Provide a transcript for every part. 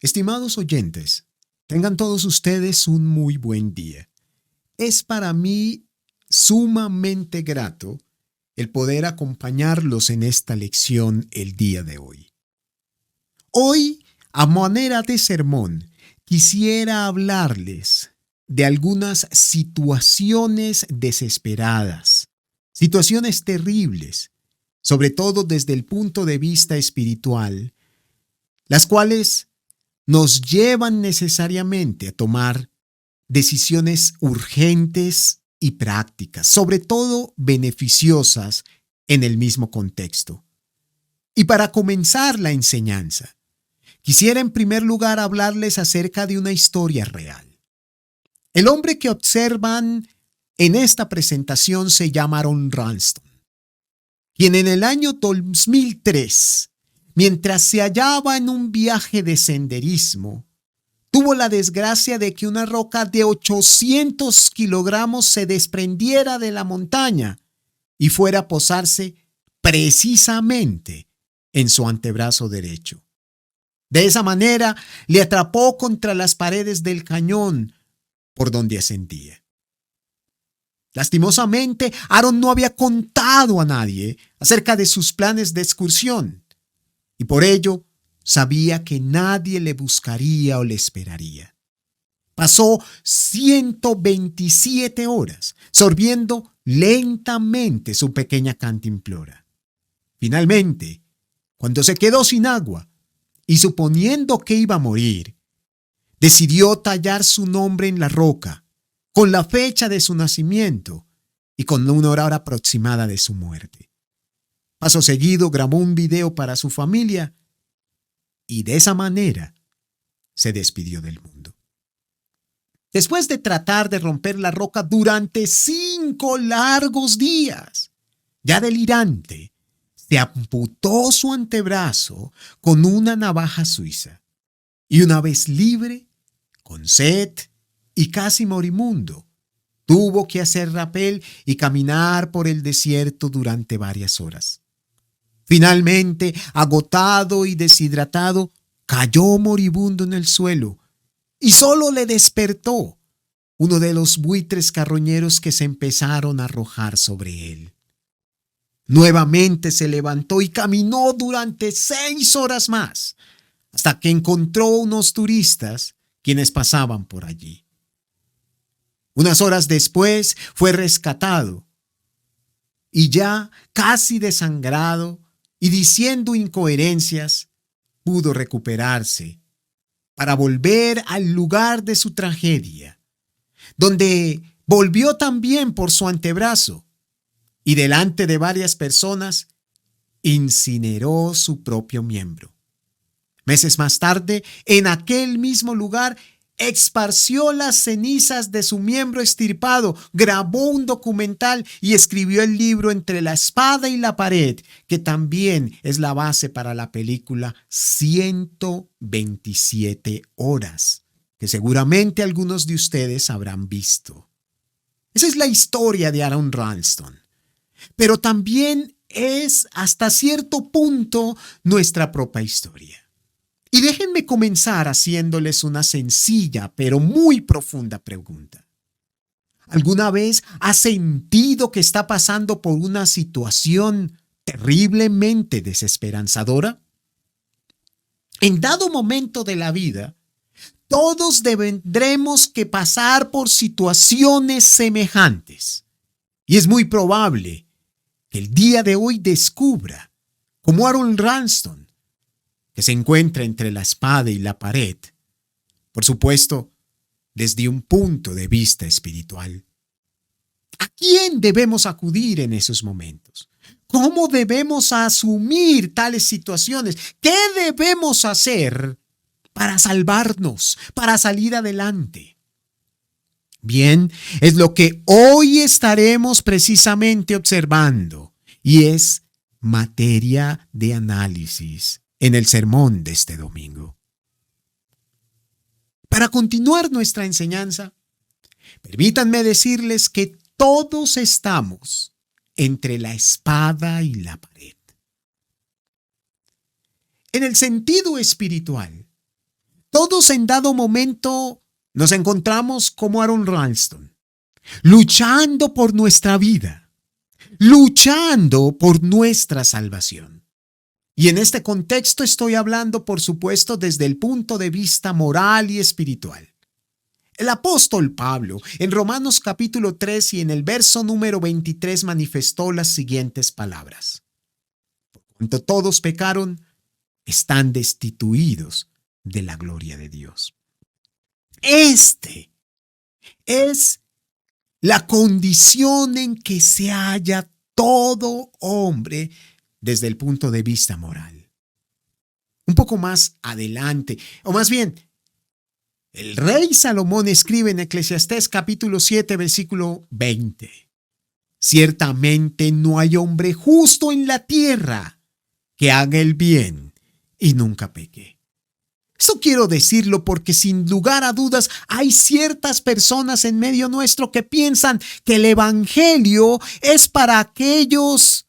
Estimados oyentes, tengan todos ustedes un muy buen día. Es para mí sumamente grato el poder acompañarlos en esta lección el día de hoy. Hoy, a manera de sermón, quisiera hablarles de algunas situaciones desesperadas, situaciones terribles, sobre todo desde el punto de vista espiritual, las cuales nos llevan necesariamente a tomar decisiones urgentes y prácticas, sobre todo beneficiosas en el mismo contexto. Y para comenzar la enseñanza, quisiera en primer lugar hablarles acerca de una historia real. El hombre que observan en esta presentación se llama Aron Ralston, quien en el año 2003, mientras se hallaba en un viaje de senderismo, tuvo la desgracia de que una roca de 800 kilogramos se desprendiera de la montaña y fuera a posarse precisamente en su antebrazo derecho. De esa manera le atrapó contra las paredes del cañón por donde ascendía. Lastimosamente, Aron no había contado a nadie acerca de sus planes de excursión y por ello sabía que nadie le buscaría o le esperaría. Pasó 127 horas sorbiendo lentamente su pequeña cantimplora. Finalmente, cuando se quedó sin agua y suponiendo que iba a morir, decidió tallar su nombre en la roca con la fecha de su nacimiento y con una hora aproximada de su muerte. Paso seguido grabó un video para su familia y de esa manera se despidió del mundo. Después de tratar de romper la roca durante 5 largos días, ya delirante, se amputó su antebrazo con una navaja suiza y una vez libre, con sed y casi moribundo, tuvo que hacer rapel y caminar por el desierto durante varias horas. Finalmente, agotado y deshidratado, cayó moribundo en el suelo y solo le despertó uno de los buitres carroñeros que se empezaron a arrojar sobre él. Nuevamente se levantó y caminó durante 6 horas más, hasta que encontró unos turistas quienes pasaban por allí. Unas horas después fue rescatado y ya casi desangrado y diciendo incoherencias, pudo recuperarse para volver al lugar de su tragedia, donde volvió también por su antebrazo y delante de varias personas incineró su propio miembro. Meses más tarde, en aquel mismo lugar, esparció las cenizas de su miembro extirpado, grabó un documental y escribió el libro Entre la espada y la pared, que también es la base para la película 127 horas, que seguramente algunos de ustedes habrán visto. Esa es la historia de Aron Ralston, pero también es hasta cierto punto nuestra propia historia. Y déjenme comenzar haciéndoles una sencilla pero muy profunda pregunta. ¿Alguna vez has sentido que está pasando por una situación terriblemente desesperanzadora? En dado momento de la vida, todos tendremos que pasar por situaciones semejantes. Y es muy probable que el día de hoy descubra, como Aron Ralston, que se encuentra entre la espada y la pared, por supuesto, desde un punto de vista espiritual. ¿A quién debemos acudir en esos momentos? ¿Cómo debemos asumir tales situaciones? ¿Qué debemos hacer para salvarnos, para salir adelante? Bien, es lo que hoy estaremos precisamente observando y es materia de análisis en el sermón de este domingo. Para continuar nuestra enseñanza, permítanme decirles que todos estamos entre la espada y la pared. En el sentido espiritual, Todos en dado momento nos encontramos como Aaron Ralston, luchando por nuestra vida, luchando por nuestra salvación. Y en este contexto estoy hablando, por supuesto, desde el punto de vista moral y espiritual. El apóstol Pablo, en Romanos capítulo 3 y en el verso número 23, manifestó las siguientes palabras. Por cuanto todos pecaron, están destituidos de la gloria de Dios. Este es la condición en que se halla todo hombre desde el punto de vista moral. Un poco más adelante, o más bien, el rey Salomón escribe en Eclesiastés capítulo 7, versículo 20. Ciertamente no hay hombre justo en la tierra que haga el bien y nunca peque. Esto quiero decirlo porque sin lugar a dudas hay ciertas personas en medio nuestro que piensan que el evangelio es para aquellos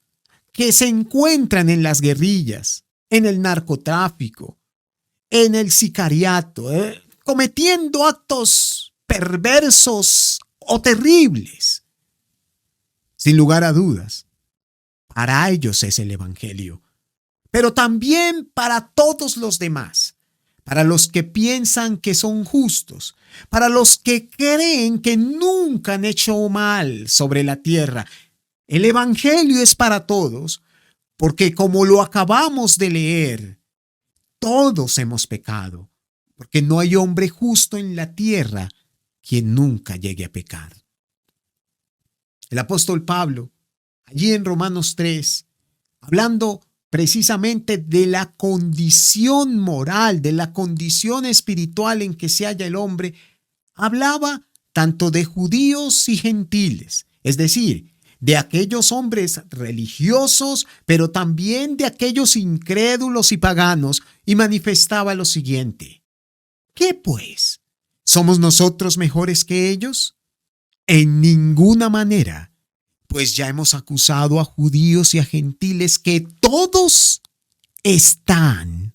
que se encuentran en las guerrillas, en el narcotráfico, en el sicariato, cometiendo actos perversos o terribles. Sin lugar a dudas, para ellos es el evangelio, pero también para todos los demás. Para los que piensan que son justos, para los que creen que nunca han hecho mal sobre la tierra. El evangelio es para todos, porque como lo acabamos de leer, todos hemos pecado, porque no hay hombre justo en la tierra quien nunca llegue a pecar. El apóstol Pablo, allí en Romanos 3, hablando precisamente de la condición moral, de la condición espiritual en que se halla el hombre, hablaba tanto de judíos y gentiles, es decir, de aquellos hombres religiosos, pero también de aquellos incrédulos y paganos, y manifestaba lo siguiente: ¿qué pues? ¿Somos nosotros mejores que ellos? En ninguna manera. Pues ya hemos acusado a judíos y a gentiles que todos están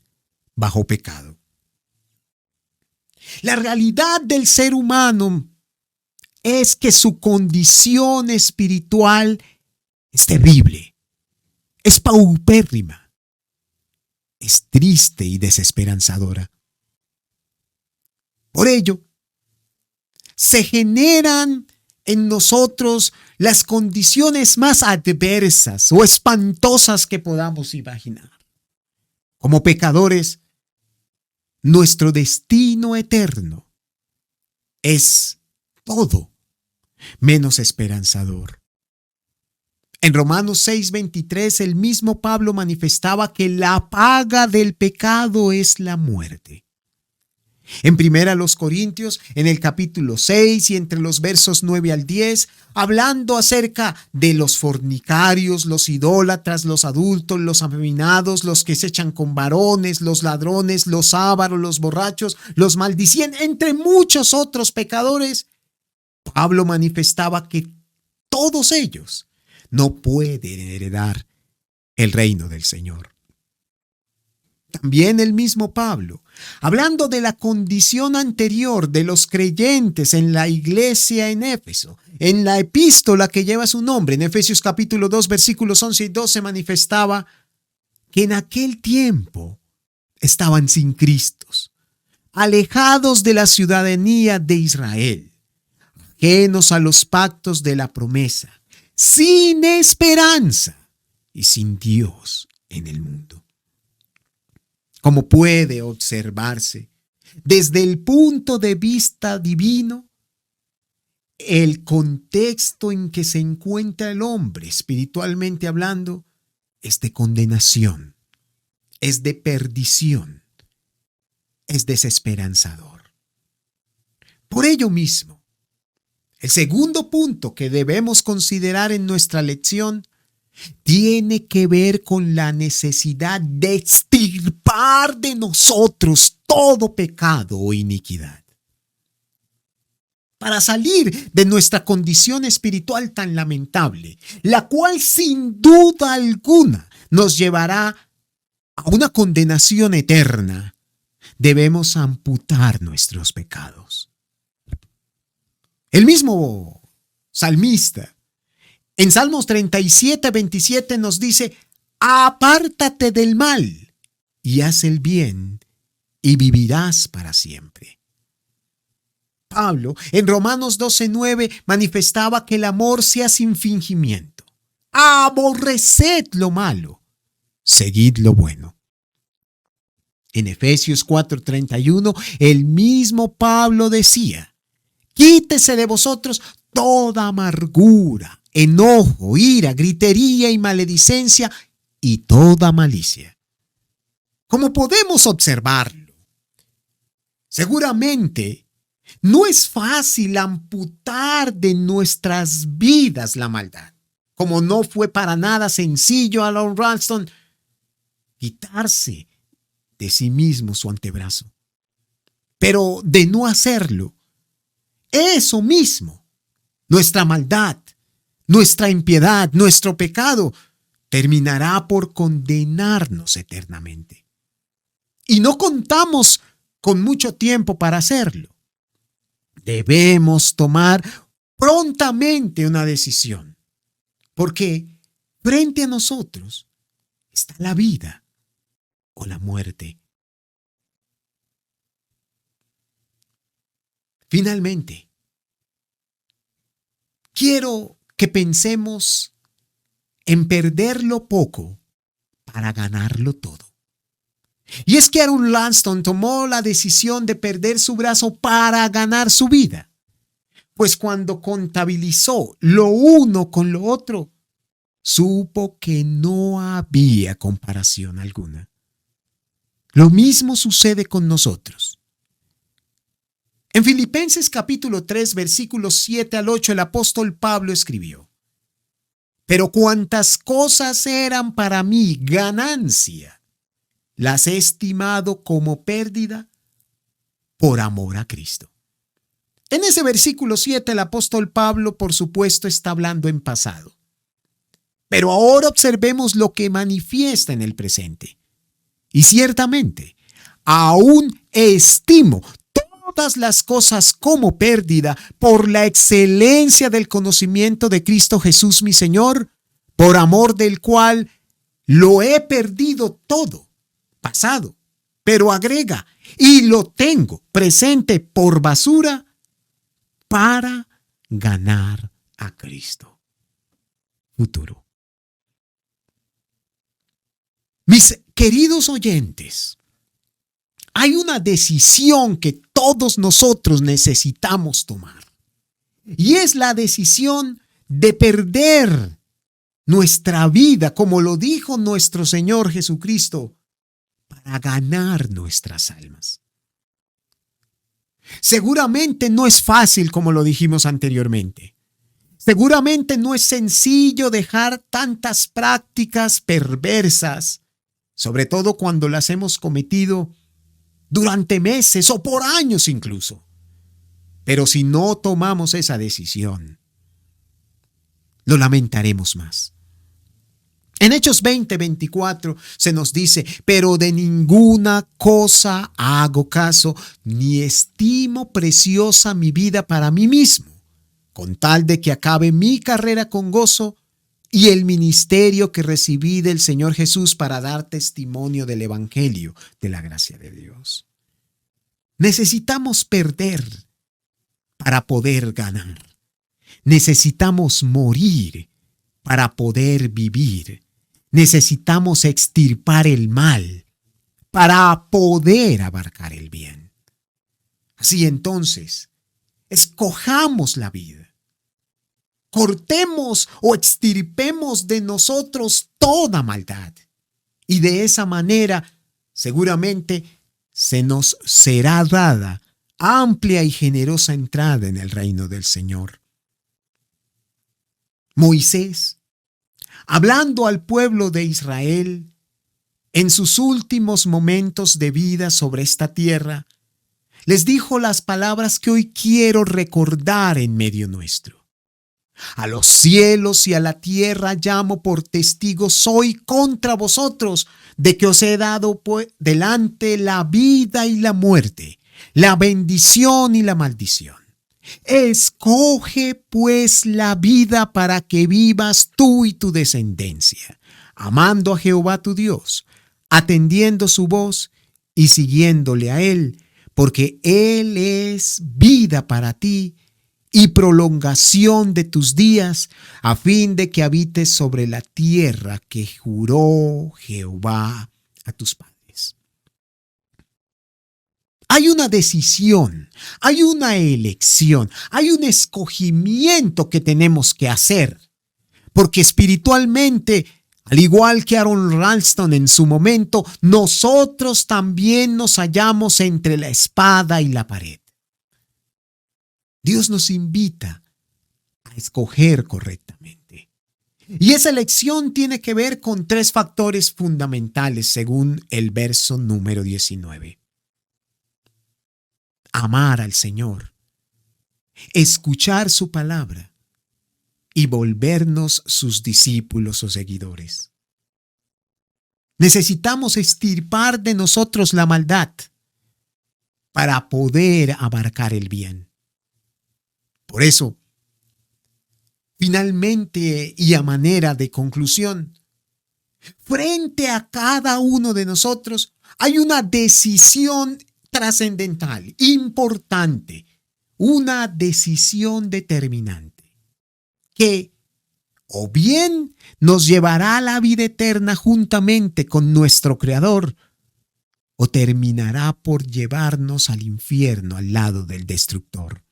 bajo pecado. La realidad del ser humano es que su condición espiritual es terrible, es paupérrima, es triste y desesperanzadora. Por ello, se generan en nosotros las condiciones más adversas o espantosas que podamos imaginar. Como pecadores, nuestro destino eterno es todo menos esperanzador. En Romanos 6:23, el mismo Pablo manifestaba que la paga del pecado es la muerte. En 1 Corintios, en el capítulo 6 y entre los versos 9 al 10, hablando acerca de los fornicarios, los idólatras, los adúlteros, los afeminados, los que se echan con varones, los ladrones, los ávaros, los borrachos, los maldicientes, entre muchos otros pecadores, Pablo manifestaba que todos ellos no pueden heredar el reino del Señor. También el mismo Pablo, hablando de la condición anterior de los creyentes en la iglesia en Éfeso, en la epístola que lleva su nombre, en Efesios capítulo 2, versículos 11 y 12, manifestaba que en aquel tiempo estaban sin Cristo, alejados de la ciudadanía de Israel, ajenos a los pactos de la promesa, sin esperanza y sin Dios en el mundo. Como puede observarse, desde el punto de vista divino, el contexto en que se encuentra el hombre, espiritualmente hablando, es de condenación, es de perdición, es desesperanzador. Por ello mismo, el segundo punto que debemos considerar en nuestra lección tiene que ver con la necesidad de extirpar de nosotros todo pecado o iniquidad. Para salir de nuestra condición espiritual tan lamentable, la cual sin duda alguna nos llevará a una condenación eterna, debemos amputar nuestros pecados. El mismo salmista en Salmos 37:27 nos dice: apártate del mal y haz el bien y vivirás para siempre. Pablo en Romanos 12:9 manifestaba que el amor sea sin fingimiento. Aborreced lo malo, seguid lo bueno. En Efesios 4:31 el mismo Pablo decía: quítese de vosotros toda amargura, enojo, ira, gritería y maledicencia y toda malicia. Como podemos observarlo, seguramente no es fácil amputar de nuestras vidas la maldad, como no fue para nada sencillo a Alan Ralston quitarse de sí mismo su antebrazo. Pero de no hacerlo, eso mismo, nuestra maldad, nuestra impiedad, nuestro pecado, terminará por condenarnos eternamente. Y no contamos con mucho tiempo para hacerlo. Debemos tomar prontamente una decisión, porque frente a nosotros está la vida o la muerte. Finalmente, quiero que pensemos en perderlo poco para ganarlo todo. Y es que Aaron Ralston tomó la decisión de perder su brazo para ganar su vida. Pues cuando contabilizó lo uno con lo otro, supo que no había comparación alguna. Lo mismo sucede con nosotros. En Filipenses capítulo 3, versículos 7 al 8, el apóstol Pablo escribió: pero cuantas cosas eran para mí ganancia, las he estimado como pérdida por amor a Cristo. En ese versículo 7 el apóstol Pablo, por supuesto, está hablando en pasado. Pero ahora observemos lo que manifiesta en el presente. Y ciertamente, aún estimo todas las cosas como pérdida por la excelencia del conocimiento de Cristo Jesús mi Señor, por amor del cual lo he perdido todo, pasado, pero agrega, y lo tengo presente por basura para ganar a Cristo, futuro. Mis queridos oyentes, hay una decisión que todos nosotros necesitamos tomar. Y es la decisión de perder nuestra vida, como lo dijo nuestro Señor Jesucristo, para ganar nuestras almas. Seguramente no es fácil, como lo dijimos anteriormente. Seguramente no es sencillo dejar tantas prácticas perversas, sobre todo cuando las hemos cometido durante meses o por años incluso. Pero si no tomamos esa decisión, lo lamentaremos más. En Hechos 20:24 se nos dice: pero de ninguna cosa hago caso, ni estimo preciosa mi vida para mí mismo, con tal de que acabe mi carrera con gozo y el ministerio que recibí del Señor Jesús para dar testimonio del Evangelio de la gracia de Dios. Necesitamos perder para poder ganar. Necesitamos morir para poder vivir. Necesitamos extirpar el mal para poder abarcar el bien. Así entonces, escojamos la vida. Cortemos o extirpemos de nosotros toda maldad. Y de esa manera, seguramente, se nos será dada amplia y generosa entrada en el reino del Señor. Moisés, hablando al pueblo de Israel en sus últimos momentos de vida sobre esta tierra, les dijo las palabras que hoy quiero recordar en medio nuestro. A los cielos y a la tierra llamo por testigos hoy contra vosotros, de que os he dado delante la vida y la muerte, la bendición y la maldición. Escoge pues la vida para que vivas tú y tu descendencia, amando a Jehová tu Dios, atendiendo su voz y siguiéndole a Él, porque Él es vida para ti y prolongación de tus días, a fin de que habites sobre la tierra que juró Jehová a tus padres. Hay una decisión, hay una elección, hay un escogimiento que tenemos que hacer, porque espiritualmente, al igual que Aaron Ralston en su momento, nosotros también nos hallamos entre la espada y la pared. Dios nos invita a escoger correctamente. Y esa elección tiene que ver con 3 factores fundamentales según el verso número 19. Amar al Señor, escuchar su palabra y volvernos sus discípulos o seguidores. Necesitamos extirpar de nosotros la maldad para poder abarcar el bien. Por eso, finalmente y a manera de conclusión, frente a cada uno de nosotros hay una decisión trascendental, importante, una decisión determinante, que o bien nos llevará a la vida eterna juntamente con nuestro Creador, o terminará por llevarnos al infierno al lado del destructor.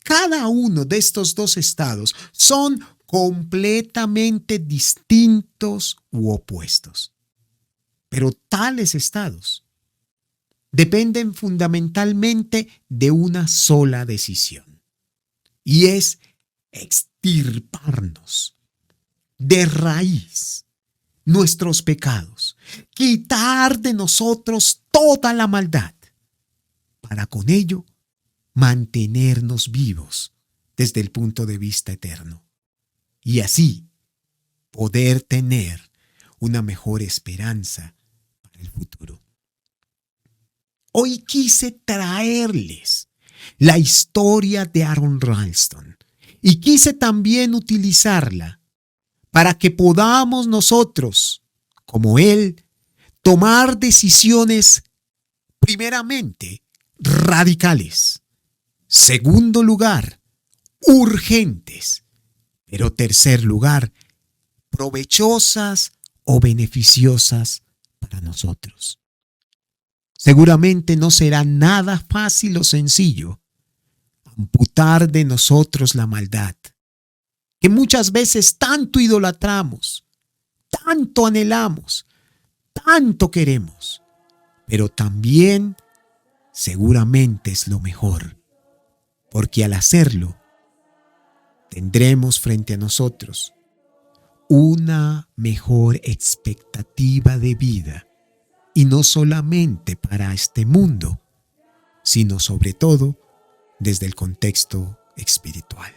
Cada uno de estos 2 estados son completamente distintos u opuestos. Pero tales estados dependen fundamentalmente de una sola decisión, y es extirparnos de raíz nuestros pecados, quitar de nosotros toda la maldad, para con ello mantenernos vivos desde el punto de vista eterno y así poder tener una mejor esperanza para el futuro. Hoy quise traerles la historia de Aaron Ralston y quise también utilizarla para que podamos nosotros, como él, tomar decisiones primeramente radicales. Segundo lugar, urgentes. Pero tercer lugar, provechosas o beneficiosas para nosotros. Seguramente no será nada fácil o sencillo amputar de nosotros la maldad, que muchas veces tanto idolatramos, tanto anhelamos, tanto queremos, pero también seguramente es lo mejor. Porque al hacerlo, tendremos frente a nosotros una mejor expectativa de vida, y no solamente para este mundo, sino sobre todo desde el contexto espiritual.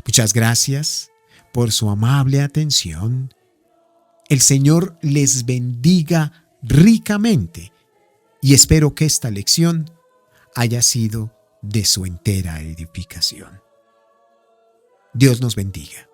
Muchas gracias por su amable atención. El Señor les bendiga ricamente y espero que esta lección haya sido de su entera edificación. Dios nos bendiga.